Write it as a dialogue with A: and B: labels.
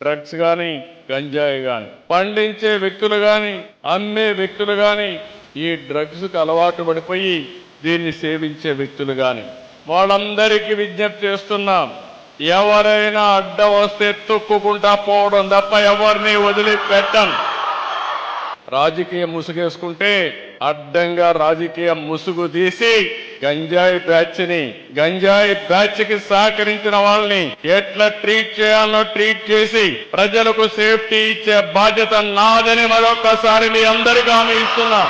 A: Drugs కానీ గంజాయి కానీ పండించే వ్యక్తులు కానీ అమ్మే వ్యక్తులు కానీ ఈ డ్రగ్స్కి అలవాటు పడిపోయి దీన్ని సేవించే వ్యక్తులు కానీ వాళ్ళందరికీ విజ్ఞప్తి చేస్తున్నాం. ఎవరైనా అడ్డ వస్తే తొక్కుకుంటా పోవడం తప్ప ఎవరిని వదిలిపెట్టం. రాజకీయ ముసుగేసుకుంటే అడ్డంగా రాజకీయ ముసుగు తీసి గంజాయి బ్యాచ్ కి సహకరించిన వాళ్ళని ఎట్లా ట్రీట్ చేయాలో ట్రీట్ చేసి ప్రజలకు సేఫ్టీ ఇచ్చే బాధ్యత నాదని మరొకసారి మీ అందరికీ హామీ ఇస్తున్నా.